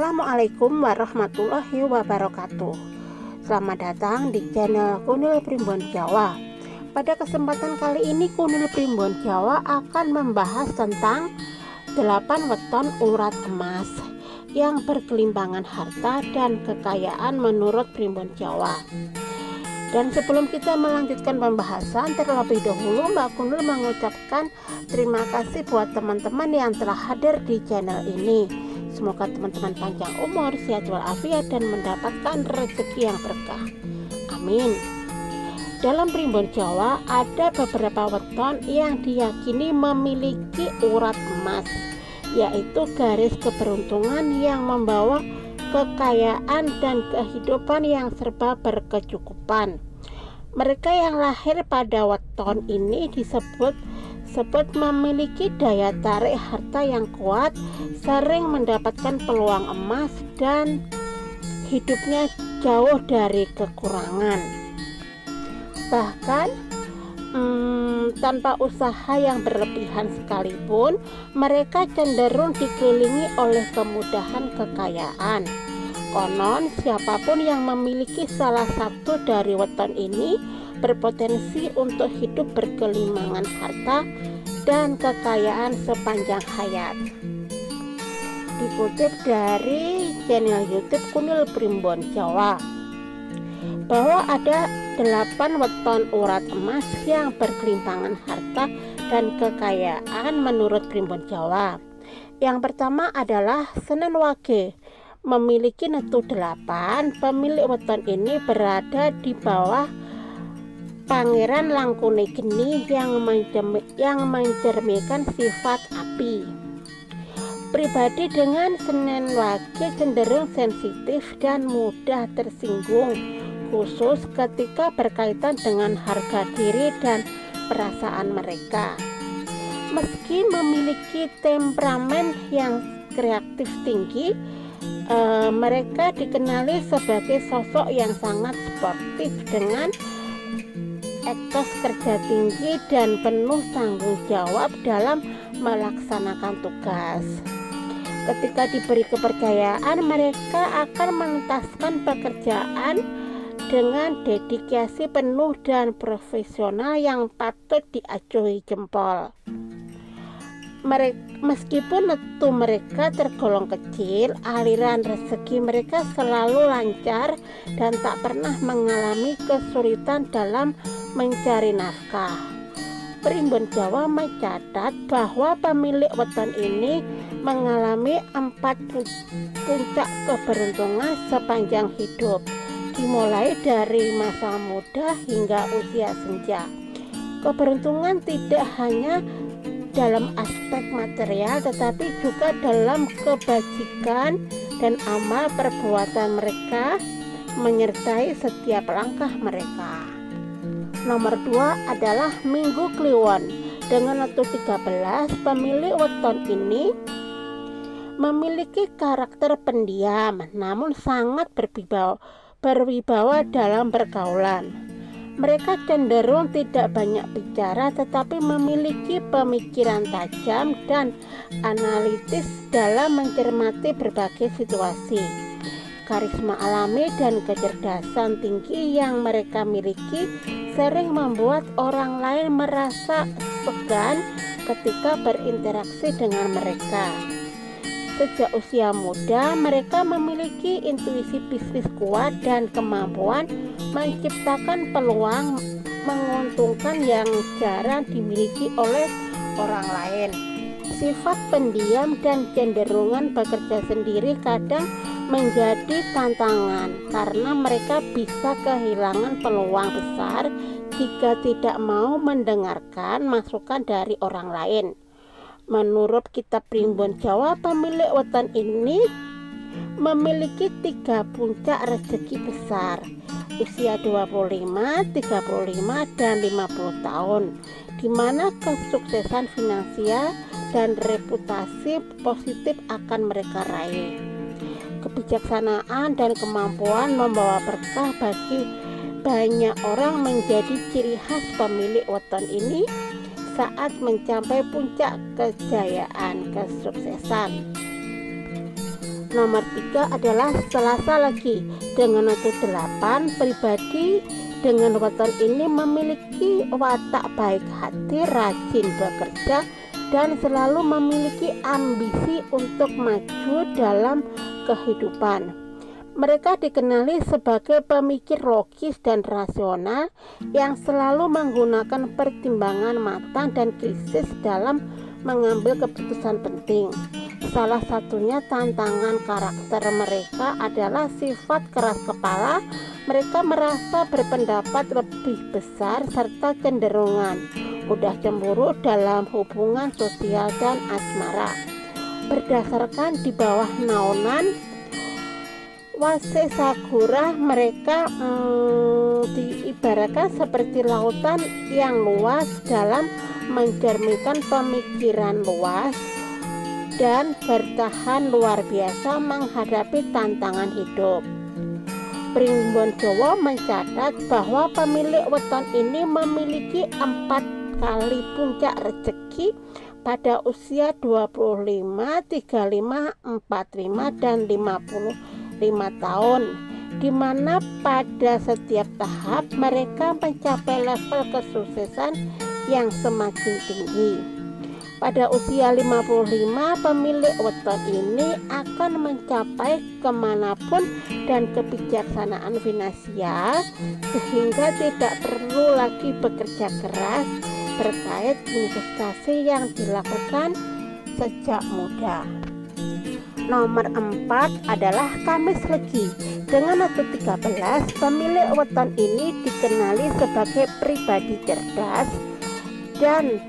Assalamualaikum warahmatullahi wabarakatuh. Selamat datang di channel Kunil Primbon Jawa. Pada kesempatan kali ini Kunil Primbon Jawa akan membahas tentang 8 weton urat emas yang berkelimpangan harta dan kekayaan menurut Primbon Jawa. Dan sebelum kita melanjutkan pembahasan, terlebih dahulu Mbak Kunil mengucapkan terima kasih buat teman-teman yang telah hadir di channel ini. Semoga teman-teman panjang umur, sehat walafiat, dan mendapatkan rezeki yang berkah. Amin. Dalam Primbon Jawa ada beberapa weton yang diyakini memiliki urat emas, yaitu garis keberuntungan yang membawa kekayaan dan kehidupan yang serba berkecukupan. Mereka yang lahir pada weton ini disebut memiliki daya tarik harta yang kuat, sering mendapatkan peluang emas, dan hidupnya jauh dari kekurangan. Bahkan tanpa usaha yang berlebihan sekalipun, mereka cenderung dikelilingi oleh kemudahan kekayaan. Konon siapapun yang memiliki salah satu dari weton ini berpotensi untuk hidup berkelimangan harta dan kekayaan sepanjang hayat. Dikutip dari channel YouTube Kunil Primbon Jawa, bahwa ada 8 weton urat emas yang berkelimpangan harta dan kekayaan menurut Primbon Jawa. Yang pertama adalah Senen Wage, memiliki netu 8. Pemilik weton ini berada di bawah Pangeran Langkune Geni yang mencerminkan sifat api. Pribadi dengan Senen Wage cenderung sensitif dan mudah tersinggung, khusus ketika berkaitan dengan harga diri dan perasaan mereka. Meski memiliki temperamen yang kreatif tinggi, mereka dikenali sebagai sosok yang sangat sportif dengan etos kerja tinggi dan penuh tanggung jawab dalam melaksanakan tugas. Ketika diberi kepercayaan, mereka akan menuntaskan pekerjaan dengan dedikasi penuh dan profesional yang patut diacungi jempol. Meskipun netu mereka tergolong kecil, aliran rezeki mereka selalu lancar dan tak pernah mengalami kesulitan dalam mencari nafkah. Primbon Jawa mencatat bahwa pemilik weton ini mengalami 4 puncak keberuntungan sepanjang hidup, dimulai dari masa muda hingga usia senja. Keberuntungan tidak hanya dalam aspek material, tetapi juga dalam kebajikan dan amal perbuatan mereka menyertai setiap langkah mereka. Nomor 2 adalah Minggu Kliwon dengan netu 13. Pemilik weton ini memiliki karakter pendiam namun sangat berwibawa dalam pergaulan. Mereka cenderung tidak banyak bicara, tetapi memiliki pemikiran tajam dan analitis dalam mencermati berbagai situasi. Karisma alami dan kecerdasan tinggi yang mereka miliki sering membuat orang lain merasa segan ketika berinteraksi dengan mereka. Sejak usia muda, mereka memiliki intuisi bisnis kuat dan kemampuan menciptakan peluang menguntungkan yang jarang dimiliki oleh orang lain. Sifat pendiam dan cenderungan bekerja sendiri kadang menjadi tantangan karena mereka bisa kehilangan peluang besar jika tidak mau mendengarkan masukan dari orang lain. Menurut kitab Primbon Jawa, pemilik weton ini memiliki 3 puncak rezeki besar, usia 25, 35, dan 50 tahun, di mana kesuksesan finansial dan reputasi positif akan mereka raih. Kebijaksanaan dan kemampuan membawa berkah bagi banyak orang menjadi ciri khas pemilik weton ini saat mencapai puncak kejayaan kesuksesan. Nomor 3 adalah Selasa Legi. Dengan natu 8, pribadi dengan weton ini memiliki watak baik hati, rajin bekerja, dan selalu memiliki ambisi untuk maju dalam kehidupan. Mereka dikenali sebagai pemikir logis dan rasional yang selalu menggunakan pertimbangan matang dan kritis dalam mengambil keputusan penting. Salah satunya tantangan karakter mereka adalah sifat keras kepala. Mereka merasa berpendapat lebih besar serta cenderungan mudah cemburu dalam hubungan sosial dan asmara. Berdasarkan di bawah naungan Wasesagura, mereka diibaratkan seperti lautan yang luas dalam mencerminkan pemikiran luas dan bertahan luar biasa menghadapi tantangan hidup. Primbon Jawa mencatat bahwa pemilik weton ini memiliki 4 kali puncak rezeki pada usia 25, 35, 45, dan 55 tahun, di mana pada setiap tahap mereka mencapai level kesuksesan yang semakin tinggi. Pada usia 55, pemilik weton ini akan mencapai kemanapun dan kebijaksanaan finansial, sehingga tidak perlu lagi bekerja keras terkait investasi yang dilakukan sejak muda. Nomor 4 adalah Kamis Legi. Dengan natu 13, pemilik weton ini dikenali sebagai pribadi cerdas dan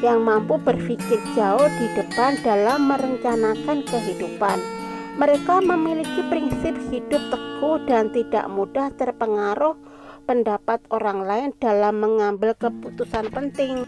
yang mampu berpikir jauh di depan dalam merencanakan kehidupan. Mereka memiliki prinsip hidup teguh dan tidak mudah terpengaruh pendapat orang lain dalam mengambil keputusan penting.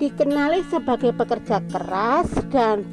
Dikenali sebagai pekerja keras dan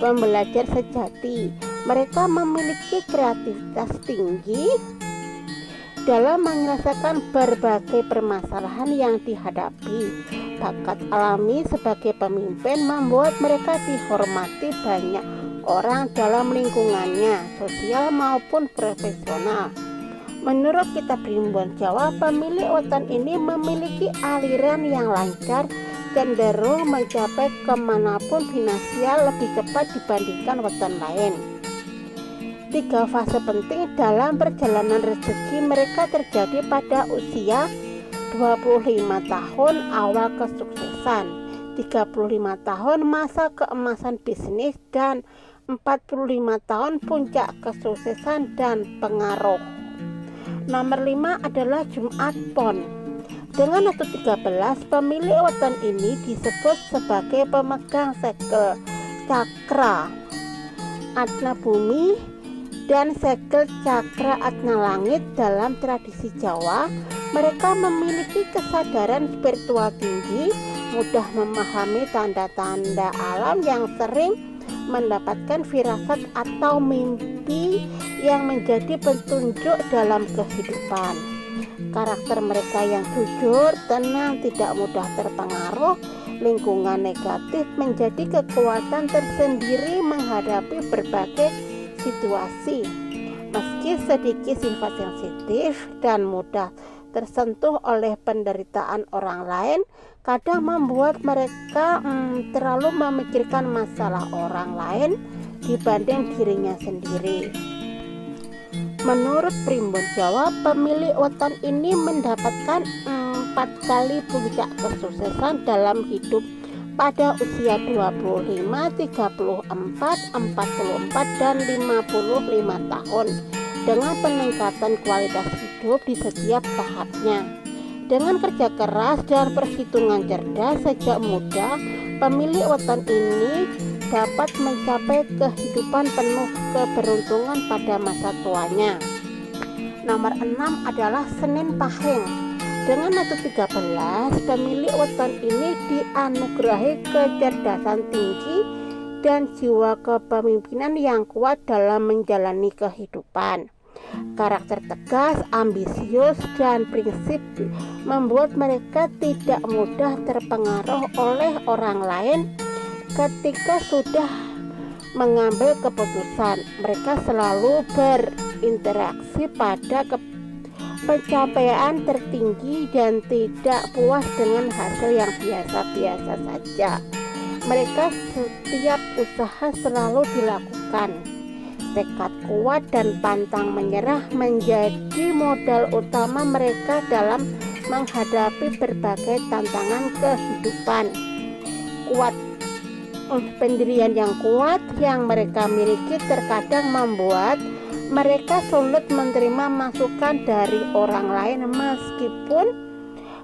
pembelajar sejati. Mereka memiliki kreativitas tinggi dalam menyelesaikan berbagai permasalahan yang dihadapi. Bakat alami sebagai pemimpin membuat mereka dihormati banyak orang dalam lingkungannya, sosial maupun profesional. Menurut kitab Primbon Jawa, pemilik weton ini memiliki aliran yang lancar, cenderung mencapai kemanapun finansial lebih cepat dibandingkan weton lain. 3 fase penting dalam perjalanan rezeki mereka terjadi pada usia 25 tahun awal kesuksesan, 35 tahun masa keemasan bisnis, dan 45 tahun puncak kesuksesan dan pengaruh. Nomor 5 adalah Jumat Pon. Dengan natu 13, pemilik weton ini disebut sebagai pemegang segel cakra Atna Bumi dan segel cakra Atna Langit. Dalam tradisi Jawa, mereka memiliki kesadaran spiritual tinggi, mudah memahami tanda-tanda alam yang sering mendapatkan firasat atau mimpi yang menjadi petunjuk dalam kehidupan. Karakter mereka yang jujur, tenang, tidak mudah terpengaruh lingkungan negatif menjadi kekuatan tersendiri menghadapi berbagai situasi. Meski sedikit sifat sensitif dan mudah tersentuh oleh penderitaan orang lain, kadang membuat mereka terlalu memikirkan masalah orang lain dibanding dirinya sendiri. Menurut Primbon Jawa, pemilik weton ini mendapatkan 4 kali puncak kesuksesan dalam hidup pada usia 25, 34, 44, dan 55 tahun, dengan peningkatan kualitas hidup di setiap tahapnya. Dengan kerja keras dan perhitungan cerdas sejak muda, pemilik weton ini dapat mencapai kehidupan penuh keberuntungan pada masa tuanya. Nomor 6 adalah Senin Pahing. Dengan natu 13, pemilik weton ini dianugerahi kecerdasan tinggi dan jiwa kepemimpinan yang kuat dalam menjalani kehidupan. Karakter tegas, ambisius, dan prinsip membuat mereka tidak mudah terpengaruh oleh orang lain ketika sudah mengambil keputusan. Mereka selalu berinteraksi pada pencapaian tertinggi dan tidak puas dengan hasil yang biasa-biasa saja. Mereka setiap usaha selalu dilakukan. Tekad kuat dan pantang menyerah menjadi modal utama mereka dalam menghadapi berbagai tantangan kehidupan. Pendirian yang kuat yang mereka miliki terkadang membuat mereka sulit menerima masukan dari orang lain meskipun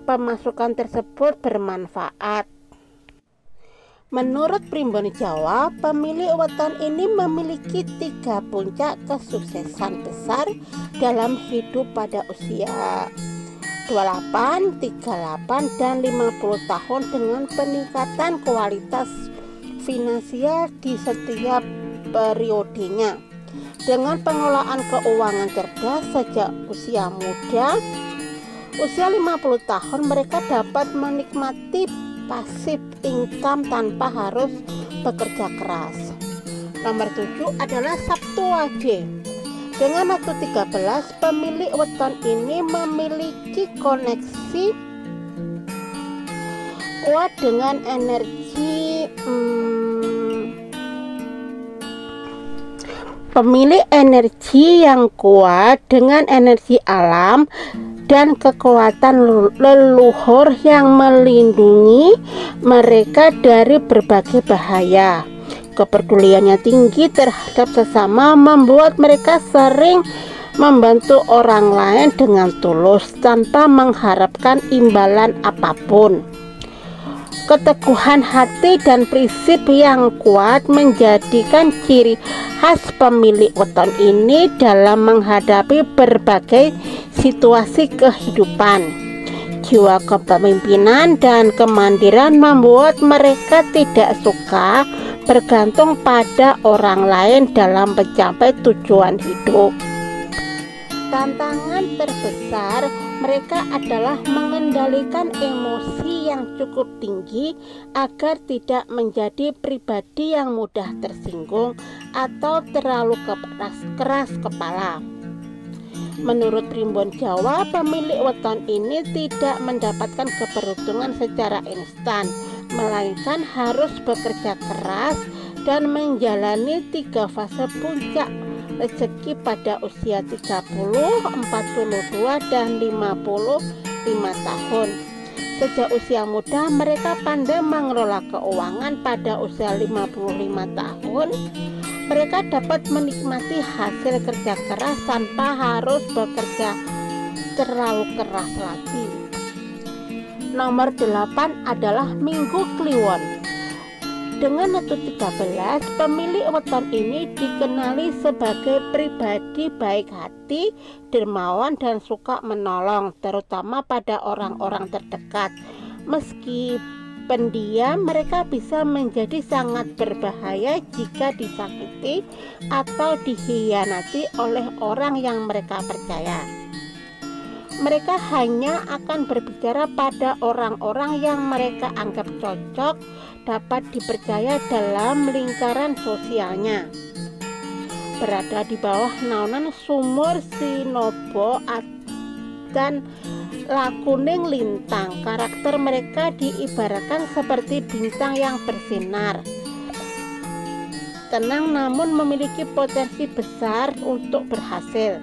pemasukan tersebut bermanfaat. Menurut Primbon Jawa, pemilik weton ini memiliki 3 puncak kesuksesan besar dalam hidup pada usia 28, 38, dan 50 tahun dengan peningkatan kualitas finansial di setiap periodenya. Dengan pengelolaan keuangan cerdas sejak usia muda, usia 50 tahun mereka dapat menikmati pasif income tanpa harus bekerja keras. Nomor 7 adalah Sabtu Wage. Dengan waktu 13, pemilik weton ini memiliki koneksi kuat dengan energi yang kuat dengan energi alam dan kekuatan leluhur yang melindungi mereka dari berbagai bahaya. Kepeduliannya tinggi terhadap sesama membuat mereka sering membantu orang lain dengan tulus tanpa mengharapkan imbalan apapun. Keteguhan hati dan prinsip yang kuat menjadikan ciri khas pemilik weton ini dalam menghadapi berbagai situasi kehidupan. Jiwa kepemimpinan dan kemandirian membuat mereka tidak suka bergantung pada orang lain dalam mencapai tujuan hidup. Tantangan terbesar mereka adalah mengendalikan emosi yang cukup tinggi agar tidak menjadi pribadi yang mudah tersinggung atau terlalu keras kepala. Menurut Primbon Jawa, pemilik weton ini tidak mendapatkan keberuntungan secara instan, melainkan harus bekerja keras dan menjalani 3 fase puncak rezeki pada usia 30, 42, dan 55 tahun. Sejak usia muda mereka pandai mengelola keuangan. Pada usia 55 tahun mereka dapat menikmati hasil kerja keras tanpa harus bekerja terlalu keras lagi. Nomor 8 adalah Minggu Kliwon. Dengan waktu 13, pemilik weton ini dikenali sebagai pribadi baik hati, dermawan, dan suka menolong, terutama pada orang-orang terdekat. Meski pendiam, mereka bisa menjadi sangat berbahaya jika disakiti atau dikhianati oleh orang yang mereka percaya. Mereka hanya akan berbicara pada orang-orang yang mereka anggap cocok, dapat dipercaya dalam lingkaran sosialnya. Berada di bawah naungan sumur Sinobo dan Lakuning Lintang, karakter mereka diibaratkan seperti bintang yang bersinar. Tenang namun memiliki potensi besar untuk berhasil.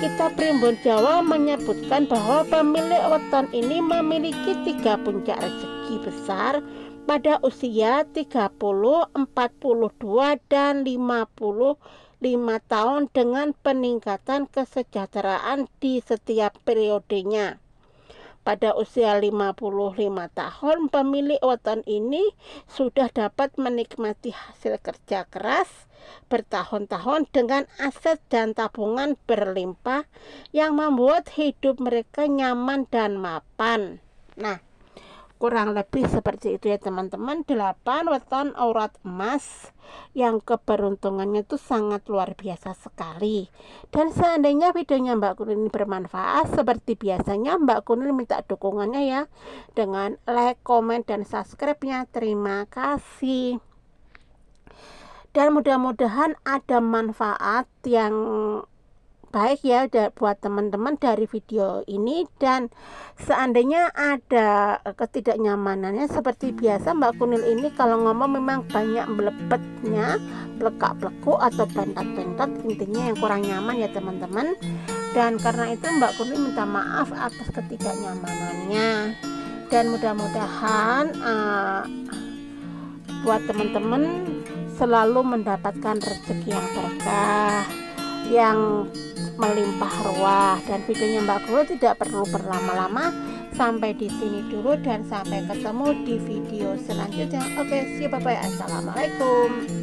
Kitab Primbon Jawa menyebutkan bahwa pemilik weton ini memiliki 3 puncak rezeki besar pada usia 30, 42, dan 55 tahun dengan peningkatan kesejahteraan di setiap periodenya. Pada usia 55 tahun, pemilik weton ini sudah dapat menikmati hasil kerja keras bertahun-tahun dengan aset dan tabungan berlimpah yang membuat hidup mereka nyaman dan mapan. Nah, kurang lebih seperti itu ya teman-teman, 8 weton aurat emas yang keberuntungannya itu sangat luar biasa sekali. Dan seandainya videonya Mbak Kunil ini bermanfaat, seperti biasanya Mbak Kunil minta dukungannya ya dengan like, komen, dan subscribe-nya. Terima kasih. Dan mudah-mudahan ada manfaat yang baik ya buat teman-teman dari video ini. Dan seandainya ada ketidaknyamanannya, seperti biasa Mbak Kunil ini kalau ngomong memang banyak melepetnya, plekak-plekuk atau bentot-bentot, intinya yang kurang nyaman ya teman-teman. Dan karena itu Mbak Kunil minta maaf atas ketidaknyamanannya. Dan mudah-mudahan buat teman-teman selalu mendapatkan rezeki yang berkah, yang melimpah ruah. Dan videonya Mbak Kunil tidak perlu berlama-lama, sampai di sini dulu dan sampai ketemu di video selanjutnya. Oke, see you, bye bye, assalamualaikum.